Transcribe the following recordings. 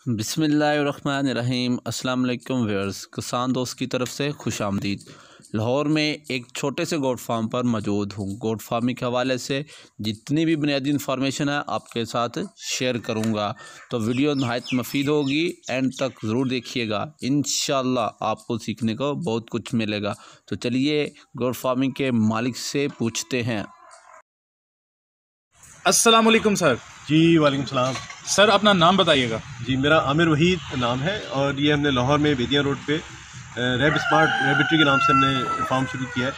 बिस्मिल्लाहिर्रहमानिर्रहीम। अस्सलाम वालेकुम व्यूअर्स, किसान दोस्त की तरफ से खुश आमदीद। लाहौर में एक छोटे से गोट फार्म पर मौजूद हूँ। गोट फार्मिंग के हवाले से जितनी भी बुनियादी इन्फॉर्मेशन है आपके साथ शेयर करूँगा, तो वीडियो नहायत मुफीद होगी, एंड तक ज़रूर देखिएगा। इंशाअल्लाह आपको सीखने को बहुत कुछ मिलेगा। तो चलिए गोट फार्मिंग के मालिक से पूछते हैं। अस्सलाम वालेकुम सर। जी वालेकुम सलाम। सर अपना नाम बताइएगा। जी मेरा आमिर वहीद नाम है और ये हमने लाहौर में बेदिया रोड पे रैब स्मार्ट रैबिट्री के नाम से हमने फार्म शुरू किया है।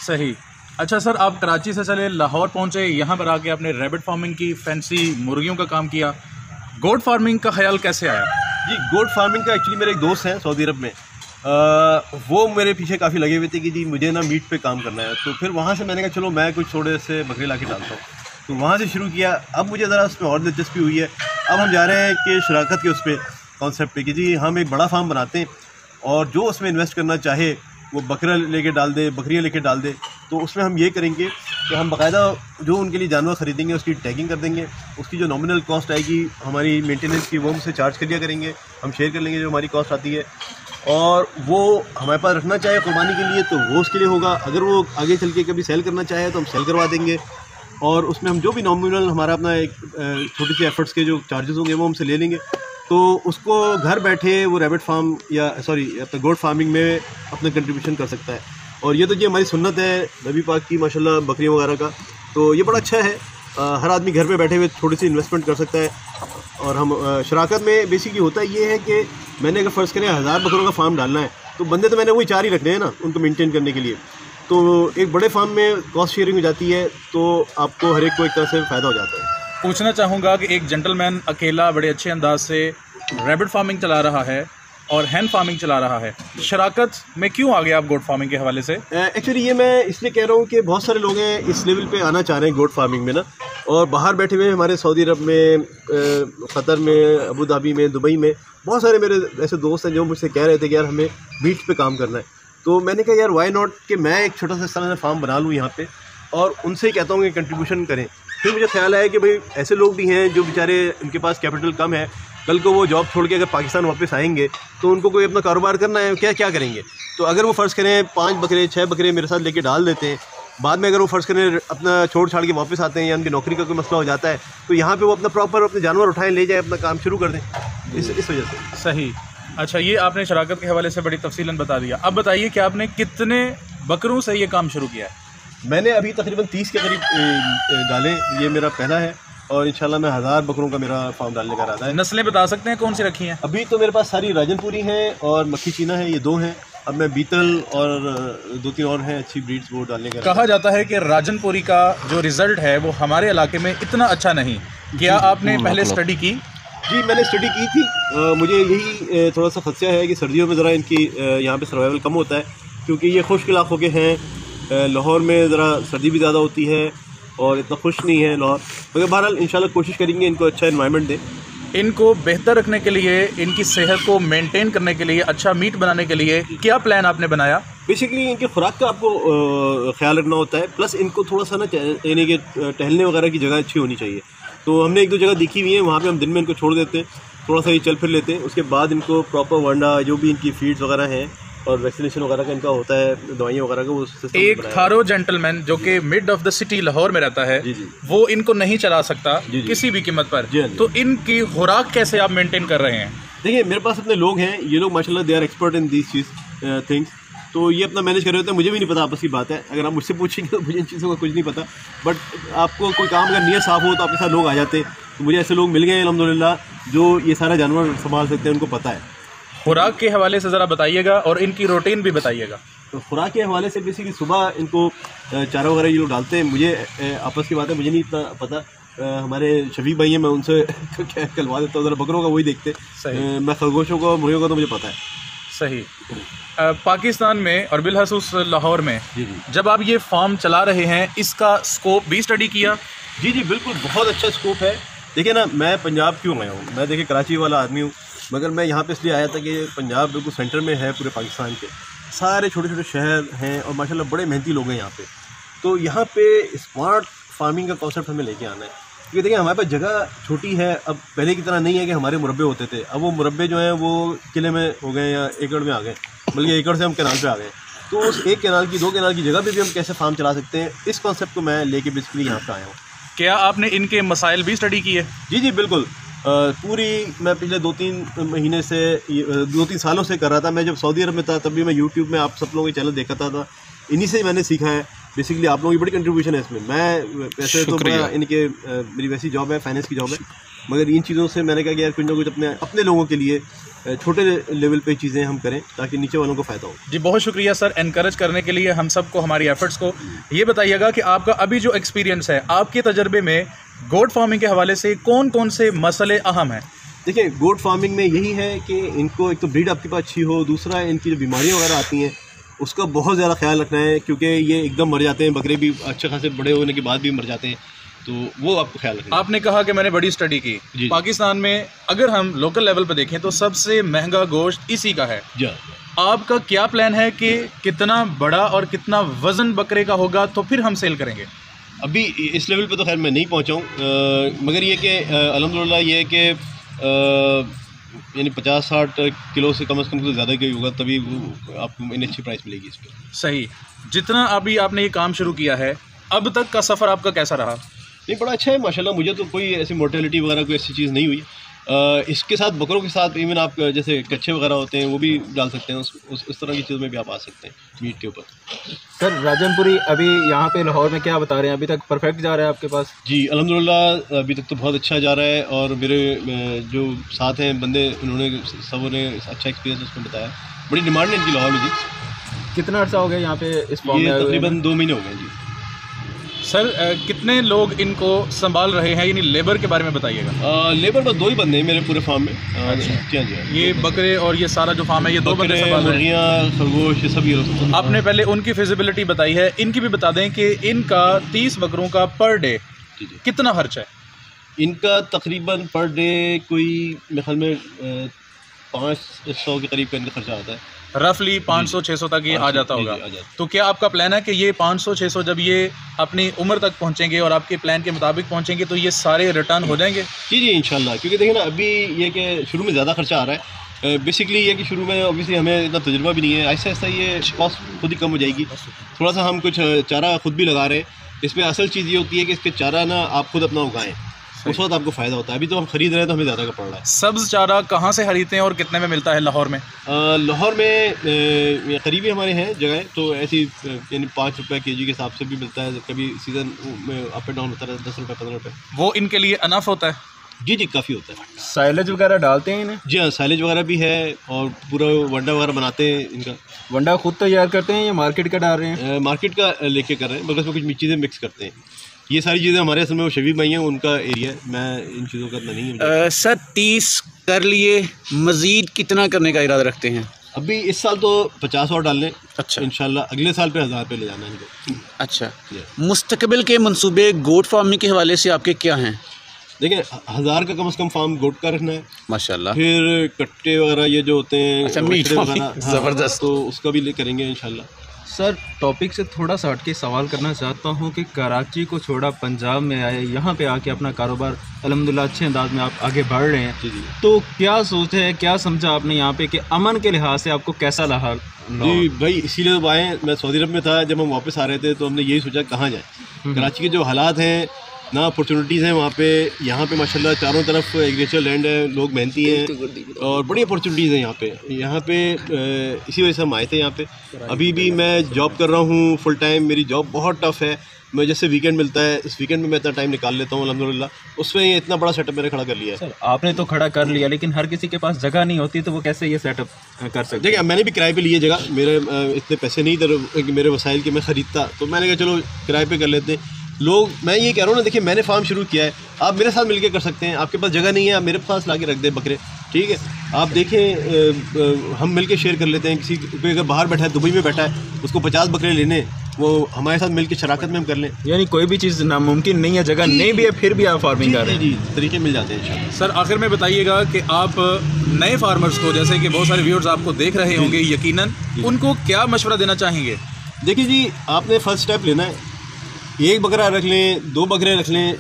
सही। अच्छा सर, आप कराची से चले लाहौर पहुंचे, यहाँ पर आके आपने रैबिट फार्मिंग की, फैंसी मुर्गियों का काम किया। गोट फार्मिंग का ख्याल कैसे आया? जी गोट फार्मिंग का एक्चुअली मेरे एक दोस्त हैं सऊदी अरब में, वो मेरे पीछे काफ़ी लगे हुए थे कि जी मुझे ना मीट पे काम करना है। तो फिर वहाँ से मैंने कहा चलो मैं कुछ थोड़े से बकरे ला के डालता हूँ, तो वहाँ से शुरू किया। अब मुझे ज़रा उसमें और दिलचस्पी हुई है। अब हम जा रहे हैं कि शराकत के उस पर कॉन्सेप्ट पे कि जी हम एक बड़ा फार्म बनाते हैं और जो उसमें इन्वेस्ट करना चाहे वो बकरा लेके डाल दे, बकरियाँ लेके डाल दे। तो उसमें हम ये करेंगे कि हम बाकायदा जो उनके लिए जानवर ख़रीदेंगे उसकी टैगिंग कर देंगे, उसकी जो नॉमिनल कॉस्ट आएगी हमारी मेंटेनेंस की वो हमसे चार्ज कर लिया करेंगे, हम शेयर कर लेंगे जो हमारी कॉस्ट आती है। और वो हमारे पास रखना चाहे कुर्बानी के लिए तो वो उसके लिए होगा, अगर वो आगे चल के कभी सेल करना चाहे तो हम सेल करवा देंगे। और उसमें हम जो भी नॉमिनल हमारा अपना एक छोटी सी एफर्ट्स के जो चार्जेस होंगे वो हमसे ले लेंगे। तो उसको घर बैठे वो रैबिट फार्म या अपना गोट फार्मिंग में अपना कंट्रीब्यूशन कर सकता है। और ये तो जी हमारी सुन्नत है नबी पाक की माशाल्लाह बकरियों वगैरह का, तो ये बड़ा अच्छा है। हर आदमी घर पे बैठे हुए थोड़ी सी इन्वेस्टमेंट कर सकता है। और हम शराकत में बेसिकली होता ये है कि मैंने अगर फ़र्ज़ करें 1000 बकरों का फार्म डालना है तो बंदे तो मैंने वही 4 ही रखने हैं ना उनको मेंटेन करने के लिए। तो एक बड़े फार्म में कॉस्ट शेयरिंग हो जाती है तो आपको हर एक को एक तरह से फ़ायदा हो जाता है। पूछना चाहूँगा कि एक जेंटलमैन अकेला बड़े अच्छे अंदाज से रैबिट फार्मिंग चला रहा है और हैन फार्मिंग चला रहा है, शराकत में क्यों आ गए आप गोट फार्मिंग के हवाले से? एक्चुअली ये मैं इसलिए कह रहा हूँ कि बहुत सारे लोग हैं इस लेवल पे आना चाह रहे हैं गोट फार्मिंग में ना, और बाहर बैठे हुए हमारे सऊदी अरब में, क़तर में, अबू धाबी में, दुबई में बहुत सारे मेरे ऐसे दोस्त हैं जो मुझसे कह रहे थे कि यार हमें बीच पे काम करना है। तो मैंने कहा यार वाई नॉट कि मैं एक छोटा सा इस तरह से फार्म बना लूँ यहाँ पे और उनसे ही कहता हूँ कि कंट्रीब्यूशन करें। फिर मुझे ख्याल आया कि भाई ऐसे लोग भी हैं जो बेचारे उनके पास कैपिटल कम है, कल को वो जॉब छोड़ के अगर पाकिस्तान वापस आएंगे तो उनको कोई अपना कारोबार करना है, क्या करेंगे। तो अगर वो फ़र्ज़ करें 5 बकरे 6 बकरे मेरे साथ लेके डाल देते हैं, बाद में अगर वो फ़र्ज़ करें अपना छोड़ छाड़ के वापस आते हैं या उनकी नौकरी का कोई मसला हो जाता है तो यहाँ पे वो अपना प्रॉपर अपने जानवर उठाएं, ले जाए, अपना काम शुरू कर दें, इस वजह से। सही। अच्छा, ये आपने शराकत के हवाले से बड़ी तफसीलन बता दिया। अब बताइए कि आपने कितने बकरों से ये काम शुरू किया है? मैंने अभी तकरीबन 30 के करीब डाले, ये मेरा पहला है और इंशाल्लाह मैं 1000 बकरों का मेरा फार्म डालने का इरादा है। नस्लें बता सकते हैं कौन सी रखी हैं? अभी तो मेरे पास सारी राजनपुरी हैं और मक्खी चीना है, ये 2 हैं। अब मैं बीतल और 2-3 और हैं अच्छी ब्रीड्स वो डालने का। कहा जाता है कि राजनपुरी का जो रिज़ल्ट है वो हमारे इलाके में इतना अच्छा नहीं, क्या आपने पहले स्टडी की? जी मैंने स्टडी की थी। मुझे यही थोड़ा सा खदशा है कि सर्दियों में ज़रा इनकी यहाँ पे सर्वाइवल कम होता है क्योंकि ये खुश्क इलाकों के हैं। लाहौर में ज़रा सर्दी भी ज़्यादा होती है और इतना खुश नहीं है लाहौर, मगर बहरहाल इंशाल्लाह कोशिश करेंगे इनको अच्छा एनवायरनमेंट दें। इनको बेहतर रखने के लिए, इनकी सेहत को मेंटेन करने के लिए, अच्छा मीट बनाने के लिए क्या प्लान आपने बनाया? बेसिकली इनकी खुराक का आपको ख्याल रखना होता है, प्लस इनको थोड़ा सा ना यानी कि टहलने वगैरह की जगह अच्छी होनी चाहिए। तो हमने 1-2 जगह देखी हुई है, वहाँ पे हम दिन में इनको छोड़ देते हैं, थोड़ा सा ये चल फिर लेते हैं, उसके बाद इनको प्रॉपर वंडा जो भी इनकी फीड्स वगैरह हैं और वैक्सीनेशन वगैरह का इनका होता है, दवाइयाँ वगैरह का वो सिस्टम। एक थारो जेंटलमैन जो कि mid of the city Lahore में रहता है, जी। वो इनको नहीं चला सकता जी। किसी भी कीमत पर। जी। तो इनकी खुराक कैसे आप मेंटेन कर रहे हैं? देखिए मेरे पास अपने लोग हैं, ये लोग माशाल्लाह they are expert in this चीज़ थिंग्स, तो ये अपना मैनेज कर रहे होते हैं। मुझे भी नहीं पता, आपस की बात है, अगर आप मुझसे पूछेंगे तो मुझे इन चीज़ों का कुछ नहीं पता। बट आपको कोई काम अगर नियत साफ़ हो तो आपके साथ लोग आ जाते, तो मुझे ऐसे लोग मिल गए अल्हम्दुलिल्लाह जो ये सारा जानवर संभाल सकते हैं, उनको पता है। खुराक के हवाले से ज़रा बताइएगा और इनकी रूटीन भी बताइएगा। तो खुराक के हवाले से बेसिकली सुबह इनको चारा वगैरह ये लोग डालते हैं। मुझे आपस की बात है, मुझे नहीं इतना पता, हमारे शफीक भाई हैं, मैं उनसे कहलवा देता हूँ, ज़रा बकरों का वही देखते। मैं खरगोशों को मुर्गियों का तो मुझे पता है। सही। पाकिस्तान में और बिलखसूस लाहौर में जी जब आप ये फार्म चला रहे हैं, इसका स्कोप भी स्टडी किया? जी बिल्कुल, बहुत अच्छा स्कोप है। देखिए ना, मैं पंजाब क्यों आया हूँ, मैं देखिए कराची वाला आदमी हूँ, मगर मैं यहाँ पे इसलिए आया था कि पंजाब बिल्कुल सेंटर में है पूरे पाकिस्तान के, सारे छोटे छोटे शहर हैं और माशाल्लाह बड़े मेहनती लोग हैं यहाँ पे। तो यहाँ पे स्मार्ट फार्मिंग का कॉन्सेप्ट हमें लेके आना है। क्योंकि देखिए हमारे पास जगह छोटी है, अब पहले की तरह नहीं है कि हमारे मुरब्बे होते थे। अब वो मुरब्बे जो हैं वो किले में हो गए या एकड़ में आ गए, बल्कि एकड़ से हम कैनाल पे आ गए। तो उस 1 कैनाल की 2 कैनाल की जगह पे भी हम कैसे फार्म चला सकते हैं, इस कॉन्सेप्ट को मैं लेके बेसिकली यहाँ पे आया हूँ। क्या आपने इनके मसाइल भी स्टडी की है? जी बिल्कुल। पूरी मैं पिछले 2-3 महीने से 2-3 सालों से कर रहा था। मैं जब सऊदी अरब में था तब भी मैं यूट्यूब में आप सब लोगों के चैनल देखता था, इन्हीं से मैंने सीखा है। बेसिकली आप लोगों की बड़ी कंट्रीब्यूशन है इसमें। मैं वैसे तो मैं इनके मेरी वैसी जॉब है, फाइनेंस की जॉब है, मगर इन चीज़ों से मैंने कहा कि यार कुछ ना कुछ अपने लोगों के लिए छोटे लेवल पे चीज़ें हम करें ताकि नीचे वालों को फ़ायदा हो। जी बहुत शुक्रिया सर एनकरेज करने के लिए हम सबको, हमारी एफर्ट्स को। ये बताइएगा कि आपका अभी जो एक्सपीरियंस है, आपके तजर्बे में गोट फार्मिंग के हवाले से कौन कौन से मसले अहम हैं? देखिए गोट फार्मिंग में यही है कि इनको एक तो ब्रीड आपके पास अच्छी हो, दूसरा इनकी जो बीमारियाँ वगैरह आती हैं उसका बहुत ज़्यादा ख्याल रखना है, क्योंकि ये एकदम मर जाते हैं। बकरे भी अच्छे खासे बड़े होने के बाद भी मर जाते हैं, तो वो आपको ख्याल रखना है। आपने कहा कि मैंने बड़ी स्टडी की। पाकिस्तान में अगर हम लोकल लेवल पर देखें तो सबसे महंगा गोश्त इसी का है। आपका क्या प्लान है कि कितना बड़ा और कितना वज़न बकरे का होगा तो फिर हम सेल करेंगे? अभी इस लेवल पे तो खैर मैं नहीं पहुंचा हूँ, मगर ये कि अल्हम्दुलिल्लाह ये है कि यानी 50-60 किलो से कम तो ज़्यादा ही होगा, तभी आपको इन अच्छी प्राइस मिलेगी इस पर। सही। जितना अभी आपने ये काम शुरू किया है, अब तक का सफ़र आपका कैसा रहा? नहीं बड़ा अच्छा है माशाल्लाह। मुझे तो कोई ऐसी मोर्टेलिटी वगैरह कोई ऐसी चीज़ नहीं हुई। इसके साथ बकरों के साथ इवन आप जैसे कच्चे वगैरह होते हैं वो भी डाल सकते हैं, उस तरह की चीज़ों में भी आप आ सकते हैं मीट के ऊपर। सर राजनपुरी अभी यहाँ पे लाहौर में क्या बता रहे हैं, अभी तक परफेक्ट जा रहा है आपके पास? जी अल्हम्दुलिल्लाह अभी तक तो बहुत अच्छा जा रहा है, और मेरे जो साथ हैं बंदे उन्होंने सबों ने अच्छा एक्सपीरियंस उसमें बताया। बड़ी डिमांड है इनकी लाहौर में जी। कितना अर्सा हो गया यहाँ पे इस फॉर्म में? तकरीबन 2 महीने हो गए जी। सर कितने लोग इनको संभाल रहे हैं, यानी लेबर के बारे में बताइएगा। लेबर बस 2 ही बंदे हैं मेरे पूरे फार्म में। अच्छा जी। ये बकरे और ये सारा जो फार्म है ये 2 बंदे संभाल रहे हैं? खरगोश ये सब ये लोग। आपने पहले उनकी फिजिबिलिटी बताई है, इनकी भी बता दें कि इनका 30 बकरों का पर डे कितना खर्च है? इनका तकरीबन पर डे कोई मेरे ख्याल में 500 के करीब का इनका खर्चा आता है। रफली 500-600 तक ये आ जाता होगा। तो क्या आपका प्लान है कि ये 500-600 जब ये अपनी उम्र तक पहुंचेंगे और आपके प्लान के मुताबिक पहुंचेंगे तो ये सारे रिटर्न हो जाएंगे? जी इंशाल्लाह। क्योंकि देखिए ना अभी ये कि शुरू में ज़्यादा खर्चा आ रहा है। बेसिकली ये कि शुरू में ऑब्वियसली हमें इतना तजुर्बा भी नहीं है, आहिस्ता आहिस्ता ये कॉस्ट खुद ही कम हो जाएगी। थोड़ा सा हम कुछ चारा खुद भी लगा रहे हैं। इसमें असल चीज़ ये होती है कि इसके चारा ना आप खुद अपना उगाएँ, उस वक्त आपको फ़ायदा होता है। अभी तो हम खरीद रहे हैं तो हमें ज़्यादा का पड़ रहा है। सब्ज़ चारा कहाँ से खरीदते हैं और कितने में मिलता है लाहौर में? लाहौर में करीबी हमारे हैं जगह, तो ऐसी यानी 5 रुपये kg के हिसाब से भी मिलता है। कभी सीज़न में अप एंड डाउन होता है, 10 रुपये 15 रुपये। वो इनके लिए अनफ होता है? जी काफ़ी होता है। साइलेज वगैरह डालते हैं इन्हें? जी हाँ साइलेज वगैरह भी है, और पूरा वंडा वगैरह बनाते हैं। इनका वंडा खुद तैयार करते हैं या मार्केट का डाल रहे हैं? मार्केट का लेके कर रहे हैं, मगर उसमें कुछ चीज़ें मिक्स करते हैं। ये सारी चीज़ें हमारे असल में वो शबीब भाई हैं, उनका एरिया है, मैं इन चीज़ों का नहीं है। सर 30 कर लिए, मज़ीद कितना करने का इरादा रखते हैं? अभी इस साल तो 50 और डालने। अच्छा। इंशाल्लाह अगले साल पे 1000 पे ले जाना है इनको। अच्छा। मुस्तकबिल के मंसूबे गोट फार्मिंग के हवाले से आपके क्या हैं? देखिए 1000 का कम से कम फार्म गोट का रखना है माशाल्लाह। फिर कट्टे वगैरह ये जो होते हैं, अच्छा मीट वगैरह, ज़बरदस्त। तो उसका भी करेंगे इंशाल्लाह। सर टॉपिक से थोड़ा सा हट के सवाल करना चाहता हूँ कि कराची को छोड़ा पंजाब में आए, यहाँ पे आके अपना कारोबार अल्हम्दुलिल्लाह अच्छे अंदाज में आप आगे बढ़ रहे हैं। तो क्या सोच है, क्या समझा आपने यहाँ पे कि अमन के लिहाज से आपको कैसा लगा? जी भाई इसीलिए तो आए। मैं सऊदी अरब में था, जब हम वापस आ रहे थे तो हमने यही सोचा कहाँ जाए। कराची के जो हालात हैं ना, अपॉर्चुनिटीज़ हैं वहाँ पे, यहाँ पे माशाल्लाह चारों तरफ एग्रीकल्चर लैंड है, लोग मेहनती हैं और बड़ी अपॉर्चुनिटीज़ हैं यहाँ पे। इसी वजह से हम आए थे यहाँ पे। अभी भी मैं जॉब कर रहा हूँ फुल टाइम, मेरी जॉब बहुत टफ़ है। मैं जैसे वीकेंड मिलता है, इस वीकेंड में मैं इतना टाइम निकाल लेता हूँ अल्हम्दुलिल्लाह। उसमें ये इतना बड़ा सेटअप मैंने खड़ा कर लिया है। सर आपने तो खड़ा कर लिया, लेकिन हर किसी के पास जगह नहीं होती, तो वो कैसे ये सेटअप कर सकते? देखिए मैंने भी किराए पे लिए जगह, मेरे इतने पैसे नहीं थे मेरे वसाइल के मैं ख़रीदता, तो मैंने कहा चलो किराए पे कर लेते हैं। लोग, मैं ये कह रहा हूँ ना, देखिए मैंने फार्म शुरू किया है, आप मेरे साथ मिलकर कर सकते हैं। आपके पास जगह नहीं है, आप मेरे पास ला के रख दें बकरे, ठीक है? आप देखें हम मिलके शेयर कर लेते हैं। किसी कोई अगर बाहर बैठा है, दुबई में बैठा है, उसको 50 बकरे लेने, वो हमारे साथ मिलके शराकत में हम कर लें। यानी कोई भी चीज़ नामुमकिन नहीं है, जगह नहीं भी है फिर भी आप फार्मिंग कर रहे हैं। जी तरीके मिल जाते हैं इंशाल्लाह। सर आखिर में बताइएगा कि आप नए फार्मर्स को, जैसे कि बहुत सारे व्यूअर्स आपको देख रहे होंगे यकीनन, उनको क्या मशवरा देना चाहेंगे? देखिए जी, आपने फर्स्ट स्टेप लेना है। 1 बकरा रख लें, 2 बकरे रख लें,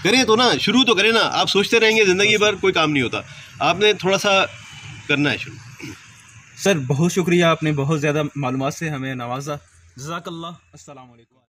करें तो ना, शुरू तो करें ना। आप सोचते रहेंगे ज़िंदगी भर, कोई काम नहीं होता। आपने थोड़ा सा करना है शुरू। सर बहुत शुक्रिया, आपने बहुत ज़्यादा मालूमात से हमें नवाजा। जज़ाकल्लाह। अस्सलाम वालेकुम।